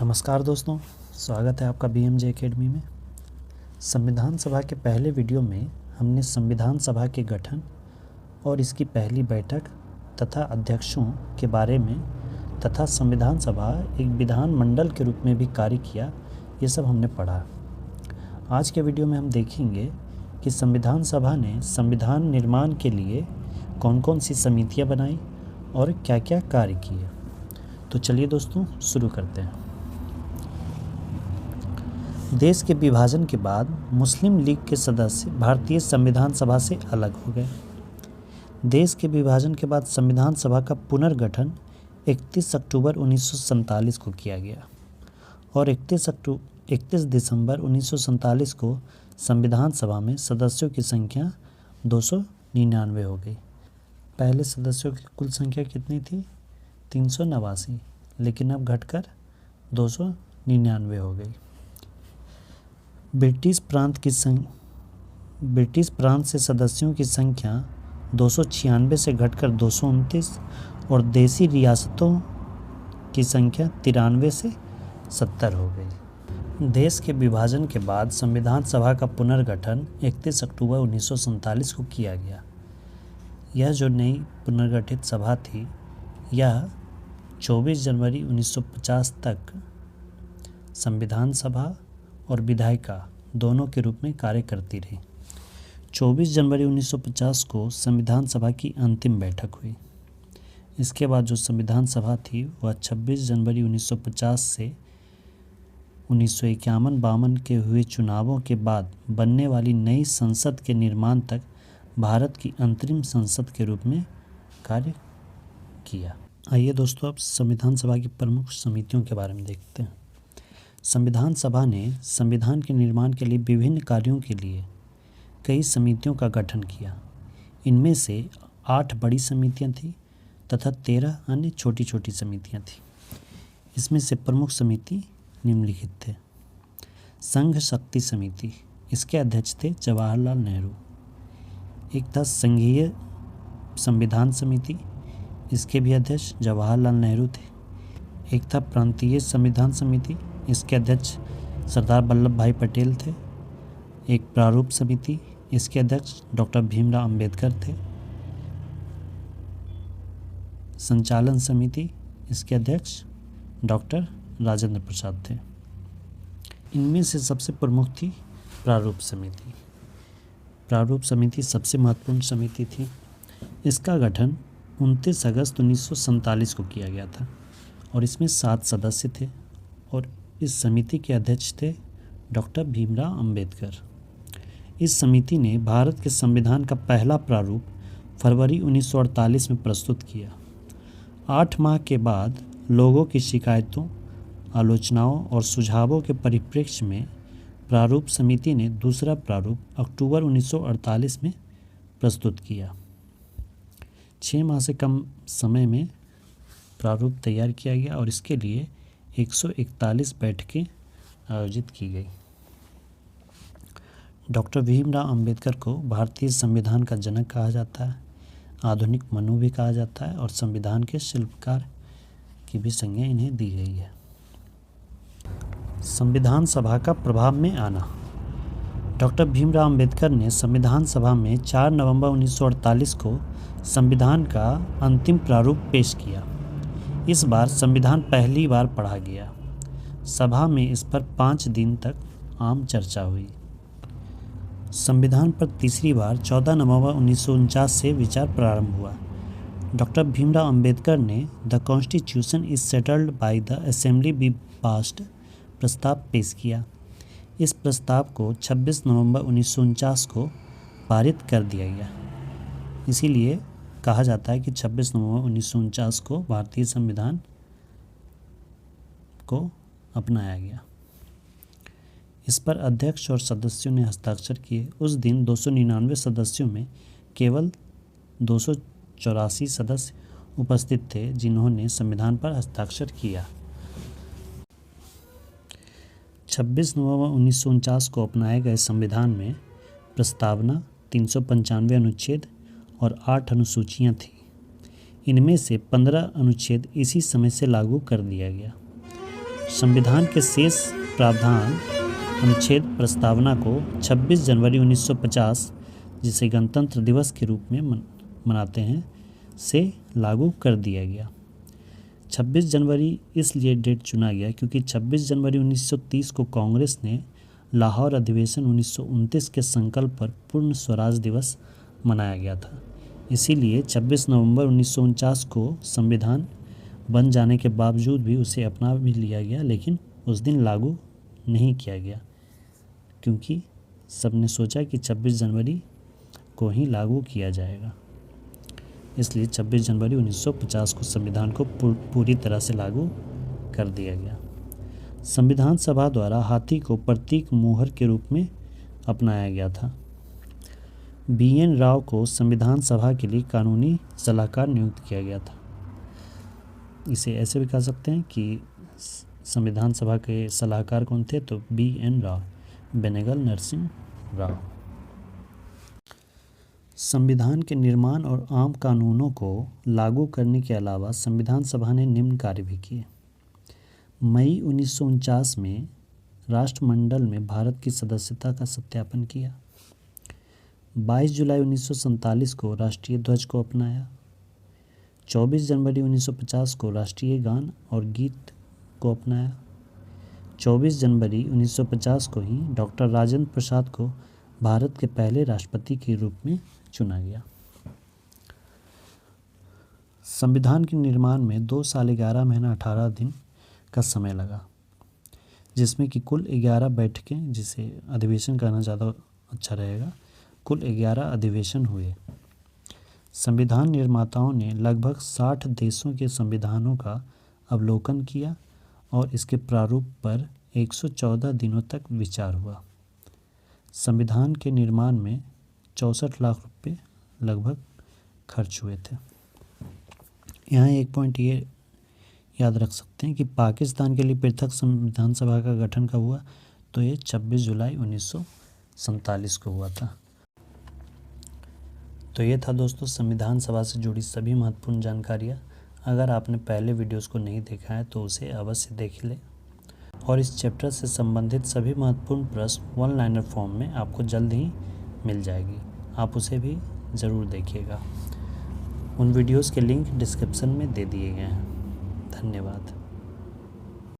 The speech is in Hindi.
नमस्कार दोस्तों, स्वागत है आपका BMJ एकेडमी में। संविधान सभा के पहले वीडियो में हमने संविधान सभा के गठन और इसकी पहली बैठक तथा अध्यक्षों के बारे में तथा संविधान सभा एक विधान मंडल के रूप में भी कार्य किया, ये सब हमने पढ़ा। आज के वीडियो में हम देखेंगे कि संविधान सभा ने संविधान निर्माण के लिए कौन कौन सी समितियाँ बनाई और क्या क्या कार्य किए। तो चलिए दोस्तों शुरू करते हैं। देश के विभाजन के बाद मुस्लिम लीग के सदस्य भारतीय संविधान सभा से अलग हो गए। देश के विभाजन के बाद संविधान सभा का पुनर्गठन 31 अक्टूबर 1947 को किया गया और 31 दिसंबर 1947 को संविधान सभा में सदस्यों की संख्या 299 हो गई। पहले सदस्यों की कुल संख्या कितनी थी? 389, लेकिन अब घटकर 299 हो गई। ब्रिटिश प्रांत से सदस्यों की संख्या 296 से घटकर 229 और देसी रियासतों की संख्या 93 से 70 हो गई। देश के विभाजन के बाद संविधान सभा का पुनर्गठन 31 अक्टूबर 1947 को किया गया। यह जो नई पुनर्गठित सभा थी, यह 24 जनवरी 1950 तक संविधान सभा और विधायिका दोनों के रूप में कार्य करती रही। 24 जनवरी 1950 को संविधान सभा की अंतिम बैठक हुई। इसके बाद जो संविधान सभा थी वह 26 जनवरी 1950 से 1951-52 के हुए चुनावों के बाद बनने वाली नई संसद के निर्माण तक भारत की अंतरिम संसद के रूप में कार्य किया। आइए दोस्तों अब संविधान सभा की प्रमुख समितियों के बारे में देखते हैं। संविधान सभा ने संविधान के निर्माण के लिए विभिन्न कार्यों के लिए कई समितियों का गठन किया। इनमें से 8 बड़ी समितियां थीं तथा 13 अन्य छोटी छोटी समितियां थीं। इसमें से प्रमुख समिति निम्नलिखित थे। संघ शक्ति समिति, इसके अध्यक्ष थे जवाहरलाल नेहरू। एक था संघीय संविधान समिति, इसके भी अध्यक्ष जवाहरलाल नेहरू थे। एक था प्रांतीय संविधान समिति, इसके अध्यक्ष सरदार वल्लभ भाई पटेल थे। एक प्रारूप समिति, इसके अध्यक्ष डॉक्टर भीमराव अंबेडकर थे। संचालन समिति, इसके अध्यक्ष डॉक्टर राजेंद्र प्रसाद थे। इनमें से सबसे प्रमुख थी प्रारूप समिति। प्रारूप समिति सबसे महत्वपूर्ण समिति थी। इसका गठन 29 अगस्त 1947 को किया गया था और इसमें 7 सदस्य थे और इस समिति के अध्यक्ष थे डॉक्टर भीमराव अंबेडकर। इस समिति ने भारत के संविधान का पहला प्रारूप फरवरी 1948 में प्रस्तुत किया। 8 माह के बाद लोगों की शिकायतों, आलोचनाओं और सुझावों के परिप्रेक्ष्य में प्रारूप समिति ने दूसरा प्रारूप अक्टूबर 1948 में प्रस्तुत किया। 6 माह से कम समय में प्रारूप तैयार किया गया और इसके लिए 141 बैठकें आयोजित की गई। डॉक्टर भीमराव अंबेडकर को भारतीय संविधान का जनक कहा जाता है, आधुनिक मनु भी कहा जाता है और संविधान के शिल्पकार की भी संज्ञा इन्हें दी गई है। संविधान सभा का प्रभाव में आना। डॉक्टर भीमराव अंबेडकर ने संविधान सभा में 4 नवंबर 1948 को संविधान का अंतिम प्रारूप पेश किया। इस बार संविधान पहली बार पढ़ा गया। सभा में इस पर 5 दिन तक आम चर्चा हुई। संविधान पर तीसरी बार 14 नवंबर 1949 से विचार प्रारंभ हुआ। डॉक्टर भीमराव अंबेडकर ने the constitution is settled by the assembly be passed प्रस्ताव पेश किया। इस प्रस्ताव को 26 नवंबर 1949 को पारित कर दिया गया। इसीलिए कहा जाता है कि 26 नवंबर 1949 को भारतीय संविधान को अपनाया गया। इस पर अध्यक्ष और सदस्यों ने हस्ताक्षर किए। उस दिन 299 सदस्यों में केवल 284 सदस्य उपस्थित थे जिन्होंने संविधान पर हस्ताक्षर किया। 26 नवंबर 1949 को अपनाए गए संविधान में प्रस्तावना, 395 अनुच्छेद और 8 अनुसूचियाँ थीं। इनमें से 15 अनुच्छेद इसी समय से लागू कर दिया गया। संविधान के शेष प्रावधान अनुच्छेद प्रस्तावना को 26 जनवरी 1950, जिसे गणतंत्र दिवस के रूप में मनाते हैं, से लागू कर दिया गया। 26 जनवरी इसलिए डेट चुना गया क्योंकि 26 जनवरी 1930 को कांग्रेस ने लाहौर अधिवेशन 1929 के संकल्प पर पूर्ण स्वराज दिवस मनाया गया था। इसीलिए 26 नवंबर 1949 को संविधान बन जाने के बावजूद भी उसे अपना भी लिया गया, लेकिन उस दिन लागू नहीं किया गया क्योंकि सबने सोचा कि 26 जनवरी को ही लागू किया जाएगा। इसलिए 26 जनवरी 1950 को संविधान को पूरी तरह से लागू कर दिया गया। संविधान सभा द्वारा हाथी को प्रतीक मोहर के रूप में अपनाया गया था। BN राव को संविधान सभा के लिए कानूनी सलाहकार नियुक्त किया गया था। इसे ऐसे भी कह सकते हैं कि संविधान सभा के सलाहकार कौन थे, तो BN राव, बेनेगल नरसिंह राव। संविधान के निर्माण और आम कानूनों को लागू करने के अलावा संविधान सभा ने निम्न कार्य भी किए। मई 1949 में राष्ट्रमंडल में भारत की सदस्यता का सत्यापन किया। 22 जुलाई 1947 को राष्ट्रीय ध्वज को अपनाया। 24 जनवरी 1950 को राष्ट्रीय गान और गीत को अपनाया। 24 जनवरी 1950 को ही डॉक्टर राजेंद्र प्रसाद को भारत के पहले राष्ट्रपति के रूप में चुना गया। संविधान के निर्माण में 2 साल 11 महीना 18 दिन का समय लगा, जिसमें कि कुल 11 बैठकें, जिसे अधिवेशन कहना ज़्यादा अच्छा रहेगा, कुल 11 अधिवेशन हुए। संविधान निर्माताओं ने लगभग 60 देशों के संविधानों का अवलोकन किया और इसके प्रारूप पर 114 दिनों तक विचार हुआ। संविधान के निर्माण में 64 लाख रुपए लगभग खर्च हुए थे। यहाँ एक पॉइंट ये याद रख सकते हैं कि पाकिस्तान के लिए पृथक संविधान सभा का गठन कब हुआ, तो ये 26 जुलाई 1947 को हुआ था। तो ये था दोस्तों संविधान सभा से जुड़ी सभी महत्वपूर्ण जानकारियाँ। अगर आपने पहले वीडियोस को नहीं देखा है तो उसे अवश्य देख लें और इस चैप्टर से संबंधित सभी महत्वपूर्ण प्रश्न वन लाइनर फॉर्म में आपको जल्द ही मिल जाएगी। आप उसे भी ज़रूर देखिएगा। उन वीडियोस के लिंक डिस्क्रिप्शन में दे दिए गए हैं। धन्यवाद।